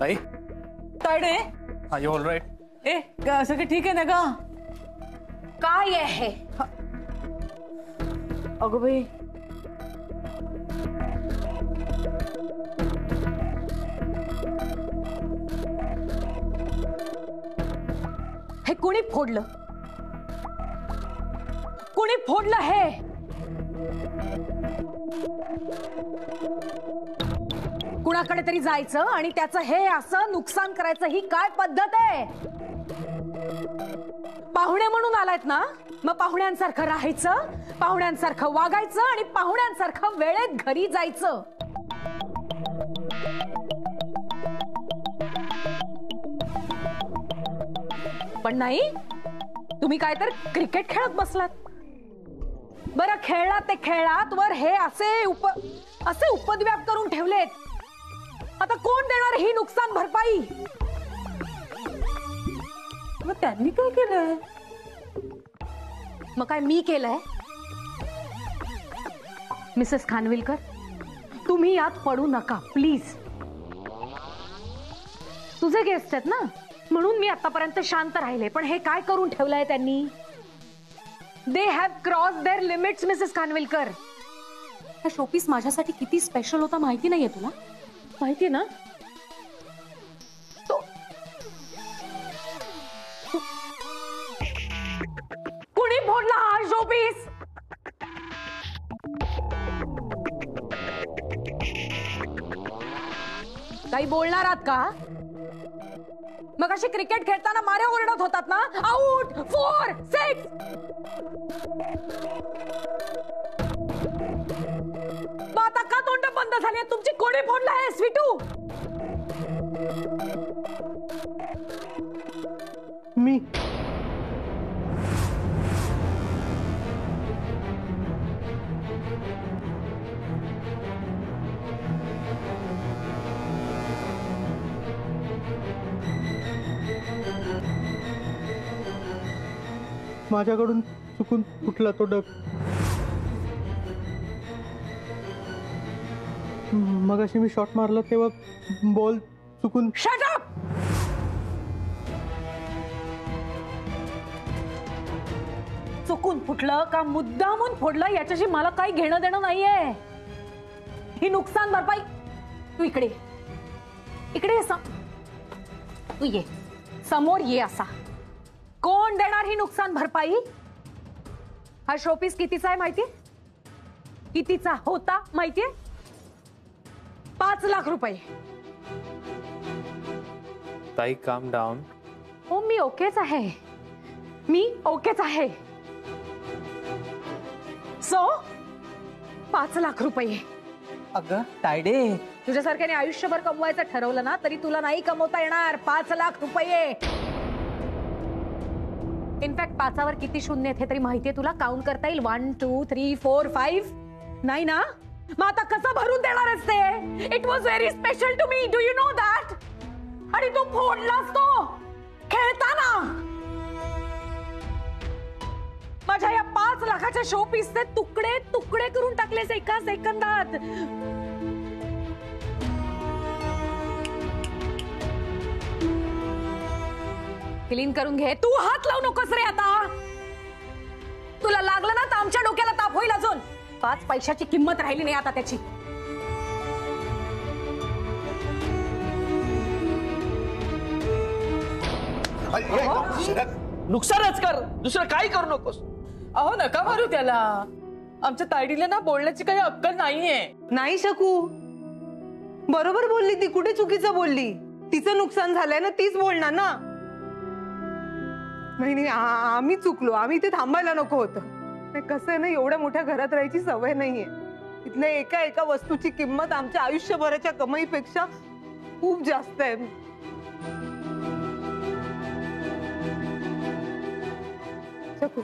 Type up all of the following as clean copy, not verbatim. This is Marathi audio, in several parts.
ताई तायडे हाँ यू ऑल राइट? ए सगळं ठीक आहे ना ग? काय आहे? अगं बाई हे कुणी फोडलं? कुणी फोडलं हे? कुणाकडे तरी जायचं आणि त्याचं हे असं नुकसान करायचं, ही काय पद्धत आहे? पाहुणे म्हणून आलायत ना, मग पाहुण्यांसारखं राहायचं, पाहुण्यांसारखं वागायचं आणि पाहुण्यांसारखं वेळेत घरी जायचं. पण नाही, तुम्ही काय तर क्रिकेट खेळत बसलात. बरं खेळलात ते खेळलात, वर हे असे उपद्व्याप करून ठेवलेत. आता कोण देणार ही नुकसान भरपाई? मग त्यांनी काय केलंय? मग काय मी केलंय? मिसेस खानविलकर, तुम्ही यात पडू नका प्लीज. तुझे गेस्ट आहेत ना, म्हणून मी आतापर्यंत शांत राहिले. पण हे काय करून ठेवलंय त्यांनी? They have cross their limits Mrs Khanvilkar. हा शोपीस माझ्यासाठी किती स्पेशल होता माहिती नाहीये तुला? माहिती ना? कुणी फोडला हा शोपीस? काही बोलणार आहात का? मग अशी क्रिकेट खेळताना मारे ओरडत होतात ना, आउट 4 6. मग आता का तोंड बंद झाली तुमची? कोणी फोडला आहे स्वीटू? मी. माझ्याकडून चुकून फुटला तो डब. मगाशी मी शॉट मारला तेव्हा बॉल चुकून. Shut up! चुकून फुटलं का मुद्दामून फोडलं याच्याशी मला काही घेणं देणं नाहीये. ही नुकसान भरपाई. तू इकडे इकडे तू ये समोर ये. असा कोण देणार ही नुकसान भरपाई? हा शोपीस कितीचा आहे माहितीये? कितीचा होता माहितीये? 5 लाख रुपये. ताई काम डाऊन. हो मी ओकेच आहे. मी ओकेच आहे. सो 5 लाख रुपये. अगं तायडे, तुझ्यासारख्याने आयुष्यभर कमवायचं ठरवलं ना तरी तुला नाही कमवता येणार 5 लाख रुपये. इनफॅक्ट 5वर किती शून्य आहेत हे तरी माहितीये तुला? काउंट करता येईल? 1 2 3 4 5. नाही ना? मग आता कसं भरून देणार असते? It was very special to me. Do you know that? आणि तू फोडलास तो खेळताना. माझ्या या 5 लाखाच्या शो पीसचे तुकडे तुकडे करून टाकलेस एका सेकंदात. क्लीन करून घे. तू हात लावू नकोस रे आता. तुला लागलं ना तर आमच्या डोक्याला ताप होईल अजून. 5 पैशाची किंमत राहिली नाही आता त्याची. नुकसानच कर, दुसरं काही करू नकोस. अहो नका मारू त्याला. आमच्या तायडीला ना बोलण्याची काही अक्कल नाहीये. नाही शकू. बरोबर बोलली ती. कुठे चुकीचं बोलली? तिचं नुकसान झालंय ना, तीच बोलणार ना. नाही आम्ही चुकलो. आम्ही इथे थांबायला नको होतं. कसं आहे ना, एवढ्या मोठ्या घरात राहायची सवय नाहीये. इथल्या एका एका वस्तूची किंमत आमच्या आयुष्यभराच्या कमाईपेक्षा खूप जास्त आहे. शकू,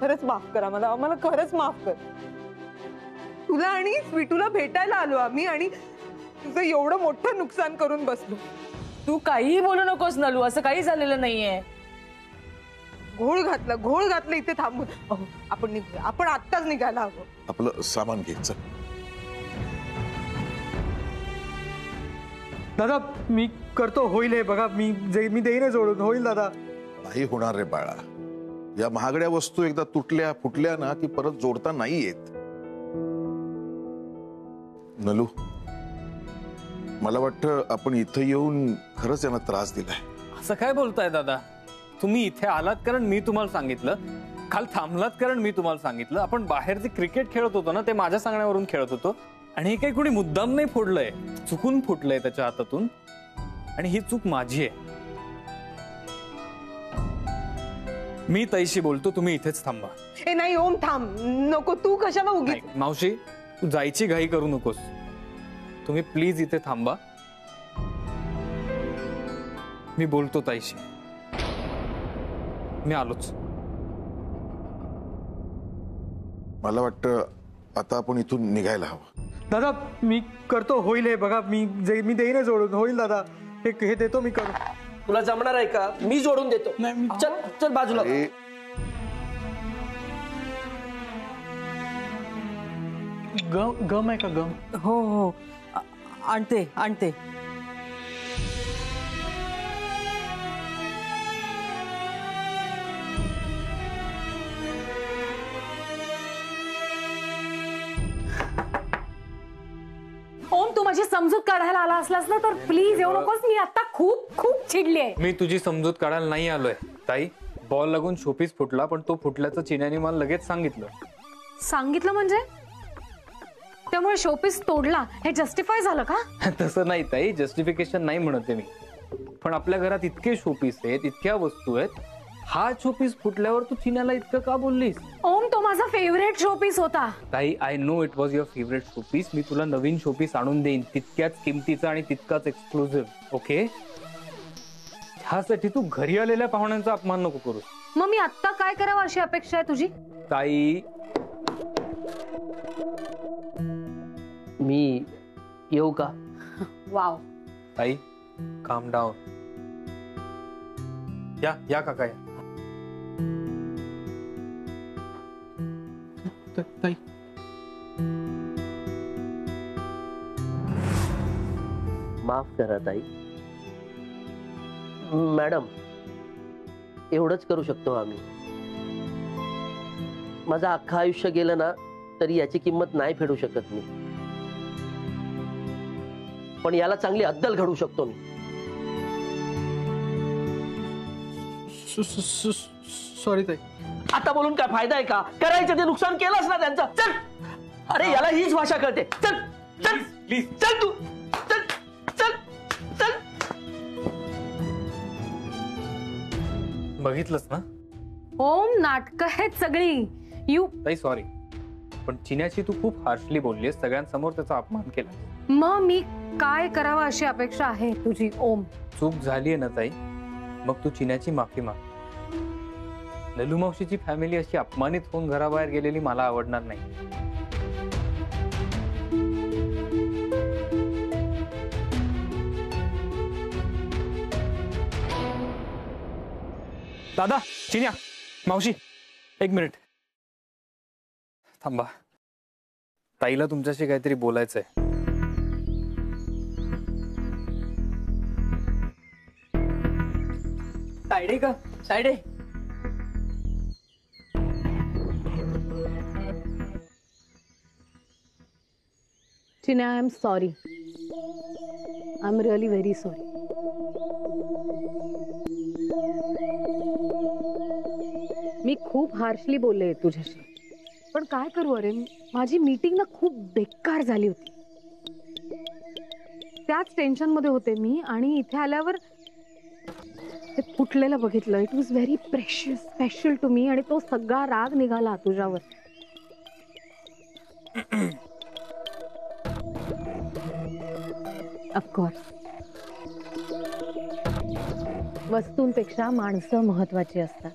खरंच माफ करा मला. आम्हाला खरंच माफ कर. तुला आणि स्वीटूला भेटायला आलो आम्ही आणि तुझं एवढं मोठं नुकसान करून बसलो. तू काहीही बोलू नकोस नलू. असं काही झालेलं नाहीये. घोळ घातलं इथे थांबून. अहो आपण निघूया. आपण आत्ताच निघायला हवं. आपलं सामान घे चल. दादा मी करतो, होईल हे बघा, मी देईन जोडून, होईल दादा. नाही होणार रे बाळा. या महागड्या वस्तू एकदा तुटल्या फुटल्या ना की परत जोडता नाही येत. नलू, मला वाटतं आपण इथं येऊन खरंच यांना त्रास दिलाय. असं काय बोलताय दादा? तुम्ही इथे आलात कारण मी तुम्हाला सांगितलं, काल थांबलात कारण मी तुम्हाला सांगितलं. आपण बाहेर जे क्रिकेट खेळत होतो ना ते माझ्या सांगण्यावरून खेळत होतो आणि हे काही कोणी मुद्दाम नाही फोडलंय, चुकून फुटलंय त्याच्या हातातून आणि ही चूक माझी आहे. मी ताईशी बोलतो, तुम्ही इथेच थांबा. ए नाही ओम थांब, नको, तू कशाला उगीच. नाही, मावशी तू जायची घाई करू नकोस, तुम्ही प्लीज इथे थांबा. मी बोलतो ताईशी, मी आलोच. मला वाटतं आता आपण इथून निघायला हवं. दादा मी करतो, होईल हे बघा, मी देईन जोडून, होईल दादा. हे देतो मी करून. तुला जमणार आहे का? मी जोडून देतो. चल चल बाजूला. अरे, गम आहे का गम? हो हो आणते आणते. ओम तू माझी समजूत काढायला आला असलास ना तर प्लीज येऊ नकोस. मी आता खूप खूप चिडलीये. मी तुझी समजूत काढायला नाही आलोय ताई. बॉल लागून शोपीस फुटला, पण तो फुटल्याचं चिन्याने मला लगेच सांगितलं. सांगितलं म्हणजे? त्यामुळे शोपीस तोडला हे जस्टिफाय झालं का? तसं नाही ताई, जस्टिफिकेशन नाही म्हणते मी. पण आपल्या घरात इतके शोपीस आहेत, इतक्या वस्तू आहेत, हा शोपीस फुटल्यावर तू चिन्याला इतकं का बोललीस? ओम तो माझा फेवरेट शोपीस होता. ताई I know it was your favourite showpiece. मी तुला नवीन शोपीस आणून देईन, तितक्याच किमतीचा आणि तितकाच एक्सक्लुझिव्ह. ओके, ह्यासाठी तू घरी आलेल्या पाहुण्यांचा अपमान नको करू. मग मी आता काय करावं अशी अपेक्षा आहे तुझी? ताई मी येऊ का? वाव. ताई काम डाऊन. या काका या. ताई माफ करा ताई. मॅडम एवढंच करू शकतो आम्ही. माझं अख्खं आयुष्य गेलं ना तरी याची किंमत नाही फेडू शकत मी, पण याला चांगली अद्दल घडू शकतो मी. सॉरी ताई. आता बोलून काय फायदा आहे का? करायचं ते नुकसान केलंच ना त्यांचं. चल, अरे याला हीच भाषा कळते. चल चल प्लीज चल तू, चल चल चल. बघितलंस ना ओम नाटकं आहेत सगळी. यू ताई सॉरी, पण चिन्याची तू खूप हार्शली बोललीस, सगळ्यांसमोर त्याचा अपमान केला. मग मी काय करावं अशी अपेक्षा आहे तुझी? ओम चूक झालीये ना ताई, मग तू चिन्याची माफी माग. ललू मावशीची फॅमिली अशी अपमानित होऊन घराबाहेर गेलेली मला आवडणार नाही. दादा, चिन्या, मावशी, एक मिनिट थांबा. ताईला तुमच्याशी काहीतरी बोलायचंय. सायडे का? सायडे. चिन्या, I am sorry. I am really very sorry. मी खूप हार्शली बोलले तुझ्याशी, पण काय करू? अरे माझी मीटिंग ना खूप बेकार झाली होती. त्याच टेन्शन मध्ये होते मी आणि इथे आल्यावर हे फुटलेलं बघितलं. It was very precious, special to me आणि तो सगळा राग निघाला तुझ्यावर. ऑफकोर्स वस्तूंपेक्षा माणसं महत्वाची असतात.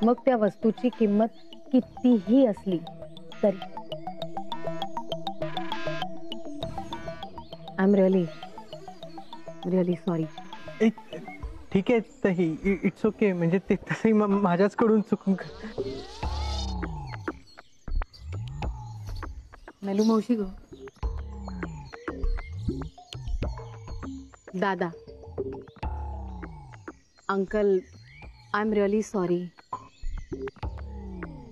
मग त्या वस्तूची किंमत कितीही असली तरी. I am really really sorry. ठीक आहे ताई, इट्स ओके. म्हणजे ते तसंही माझ्याचकडून चुकून. मेलू मावशी ग. दादा, uncle, I am really sorry.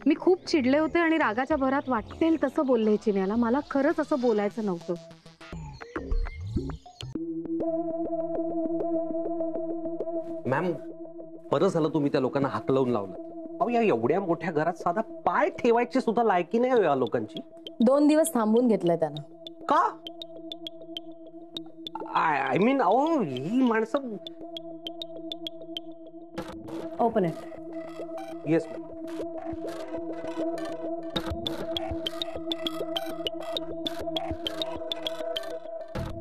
मी खूप चिडले होते आणि रागाच्या भरात वाटेल तसं बोलले चिन्याला. मला खरंच असं बोलायचं नव्हतं. मॅम, बरं झालं तुम्ही त्या लोकांना हाकलवून लावलं. अहो, या एवढ्या मोठ्या घरात साधा पाय ठेवायची सुद्धा लायकी नाही हो या लोकांची. 2 दिवस थांबून घेतलंय त्यानं. का? आय मीन, अहो ही माणसं. Open it. Yes.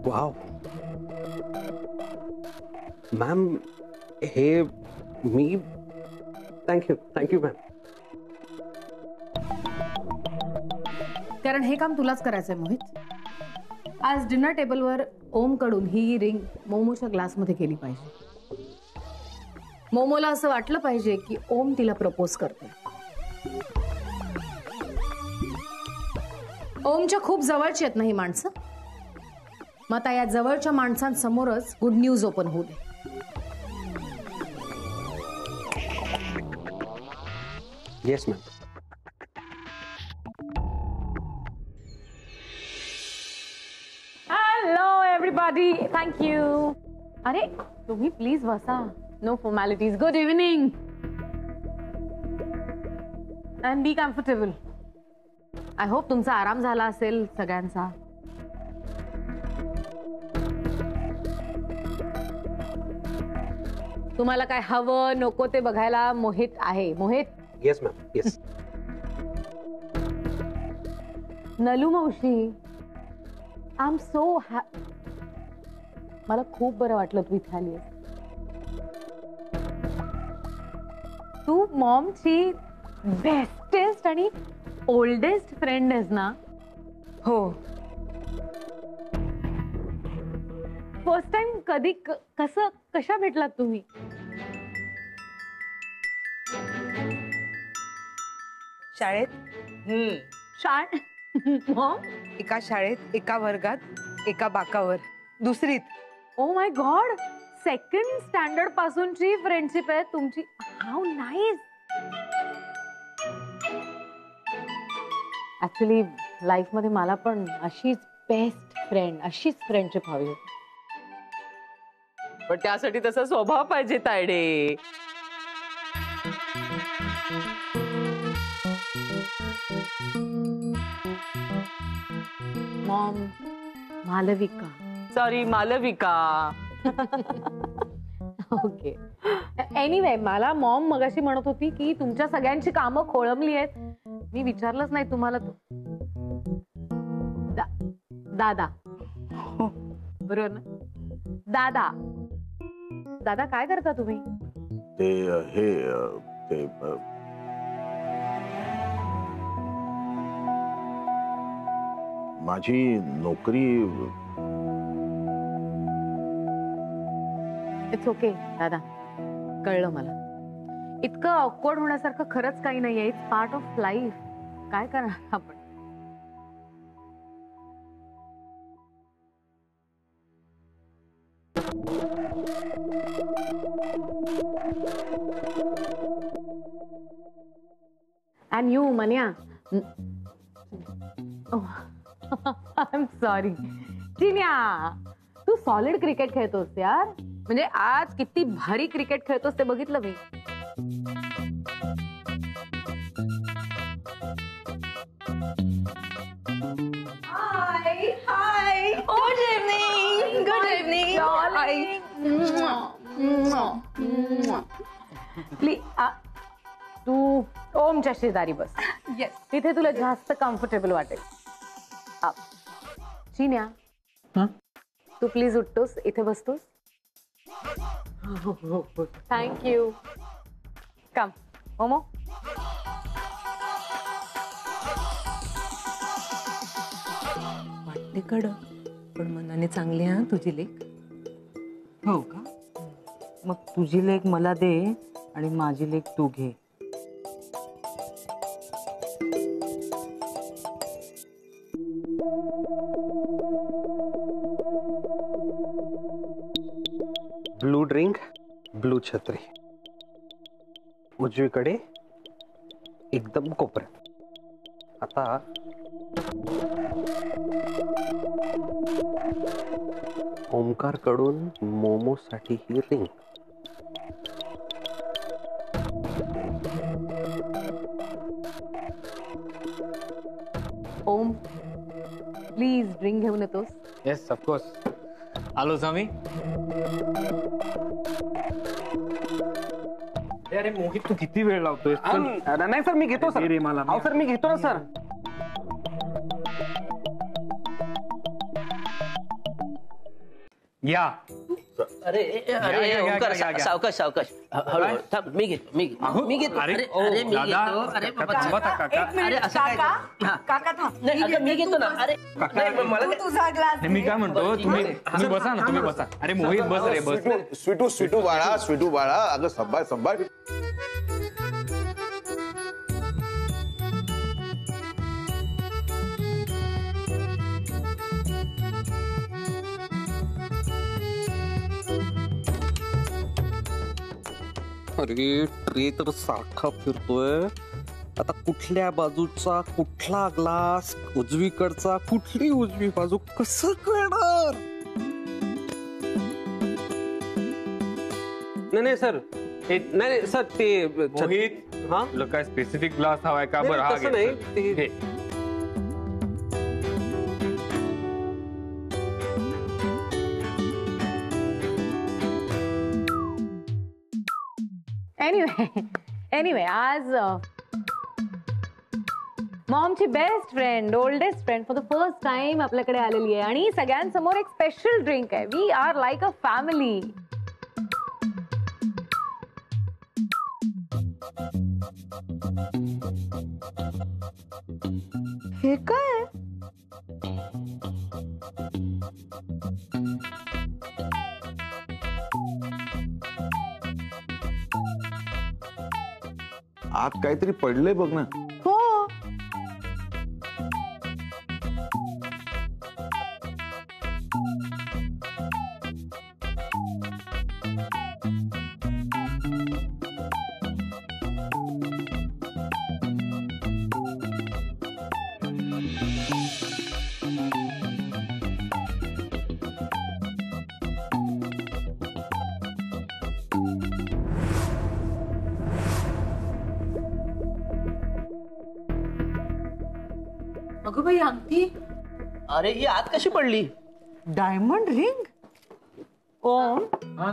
Wow ma'am, हे मी थँक्यू मॅम. कारण हे काम तुलाच करायचंय मोहित. आज डिनर टेबलवर ओम कडून ही रिंग मोमोच्या ग्लासमध्ये केली पाहिजे. मोमोला असं वाटलं पाहिजे की ओम तिला प्रपोज करते. ओमच्या खूप जवळची आहेत ना ही माणसं. मग आता या जवळच्या माणसांसमोरच गुड न्यूज ओपन होऊ दे. Yes ma'am. Hello everybody, thank you. अरे तुम्ही प्लीज बसा. No formalities. Good evening and be comfortable. I hope तुमचा आराम झाला असेल सगळ्यांचा. तुम्हाला काय हवं नको ते बघायला मोहित आहे. Mohit. Yes ma'am. Yes. Nalu मावशी, आय एम सो मला खूप बरं वाटलं तू इथे आली. तू मॉमची बेस्टेस्ट आणि ओल्डेस्ट फ्रेंड आहेस ना? हो. फर्स्ट टाइम कधी कशा भेटलात तुम्ही? शाळेत. मॉम? एका शाळेत, एका वर्गात, एका बाकावर. दुसरीत. Oh my god, 2nd standard पासूनची फ्रेंडशिप आहे तुमची. How nice. ऍक्च्युली लाईफ मध्ये मला पण अशीच बेस्ट फ्रेंड, अशीच फ्रेंडशिप हवी होती. पण त्यासाठी तसा स्वभाव पाहिजे तायडे. Mom, Malvika. Sorry, Malvika. Okay. Anyway, मला मॉम मगाशी म्हणत होती की तुमच्या सगळ्यांची कामं खोळंबली आहेत. मी विचारलंच नाही तुम्हाला. दादा बरोबर ना? दादा, दादा काय करता तुम्ही? माझी नोकरी. इट्स ओके दादा, कळलं मला. इतकं ऑकवर्ड होण्यासारखं खरंच काही नाहीये. It's part of life. काय करणार आपण. And you, Manya. Oh, I'm sorry. चिन्या, तू सॉलिड क्रिकेट खेळतोस यार. म्हणजे आज किती भारी क्रिकेट खेळतोस ते बघितलं मी. Hi. Good evening. Good evening. तू ओमच्या शेजारी बस. येस. तिथे तुला जास्त कम्फर्टेबल वाटेल. चिन्या, तू प्लीज उठतोस, इथे बसतोस. थँक्यू. कम ओमो. वाटते कड, पण मनाने चांगली आहे तुझी लेक. हो का? मग तुझी लेक मला दे आणि माझी लेक तू घे. ब्लू छत्री उजवीकडे एकदम कोपऱ्यात. आता ओमकार कडून मोमो साठी ही रिंग. ओम प्लीज ड्रिंक घेऊन येतोस? येस ऑफकोर्स, आलोच आम्ही. अरे मोहित, तू किती वेळ लावतोय? नाही सर, मी घेतो सर. रे मला सर मी घेतो ना सर. या. अरे घ्या, ओंकार, घ्या, घ्या. सावकाश सावकाश. हळूहळू थांब, मी घेतो. मी घेतो. अरे, अरे मी दादा, घेतो. अरे काका, बाबा, थांबा, काका. अरे असं काय? काका थांब. नाही अगं, मी घेतो ना. अरे नाही, मला तुझा ग्लास मी काय म्हणतो, तुम्ही बसा ना, तुम्ही बसा. अरे मोहित, बस रे, बस. स्वीटू बाळा अगं संभाळ. अरे ट्रे तर सारखा फिरतोय. आता कुठल्या बाजूचा कुठला ग्लास, उजवीकडचा कुठली उजवी बाजू, कसं कळणार? नाही सर, नाही सर, ते मोहित, हा तुला काय स्पेसिफिक ग्लास हवाय का? बरं, हा तसं घे. नाही, ते- घे. एनिवे आज मॉमची best friend, oldest friend for the first time आपल्याकडे आलेली आहे आणि सगळ्यांसमोर एक स्पेशल ड्रिंक आहे. We are like a family. हे काय? आत काहीतरी पडलंय बघ ना. हो. अगं बाई, अंगठी. अरे ही आत कशी पडली? Diamond ring. ओम, हा?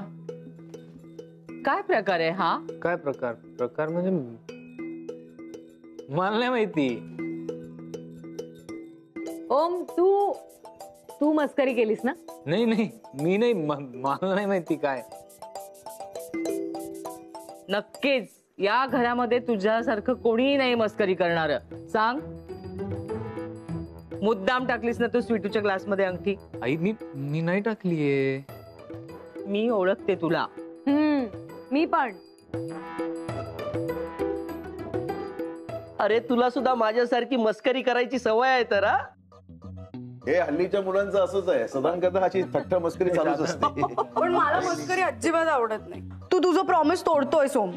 काय प्रकार आहे हा? काय प्रकार म्हणजे मला नाही माहिती. ओम तू मस्करी केलीस ना? नाही मी नाही, मला नाही माहिती काय. नक्कीच या घरामध्ये तुझ्यासारखं कोणीही नाही मस्करी करणार. सांग, मुद्दाम टाकलीस ना तू स्वीटूच्या ग्लास मध्ये अंगठी? आई, मी नाही टाकलीये. मी ओळखते तुला. मी पण. अरे तुला सुद्धा माझ्यासारखी मस्करी करायची सवय आहे तर? हे हल्लीच्या मुलांचं असंच आहे, सदांकरता अशी थट्टा मस्करी चालूच असते. पण मला मस्करी अजिबात आवडत नाही. तू तुझं प्रॉमिस तोडतोय सोम.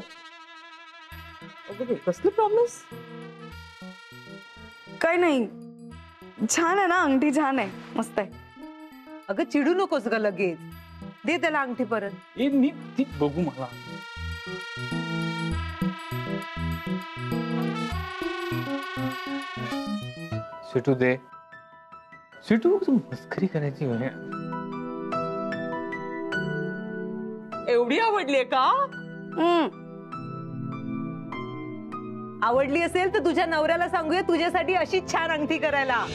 कसली प्रॉमिस? काही नाही, छान आहे ना अंगठी, छान आहे, मस्त आहे. अगं चिडू नकोस ग लगेच. दे त्याला अंगठी परत. मी ती बघू मला. स्वीटू दे. स्वीटू, तू मस्करी करायची म्हणजे एवढी आवडलीये का? आवडली असेल तर तुझ्या नवऱ्याला सांगूया तुझ्यासाठी अशीच छान अंगठी करायला.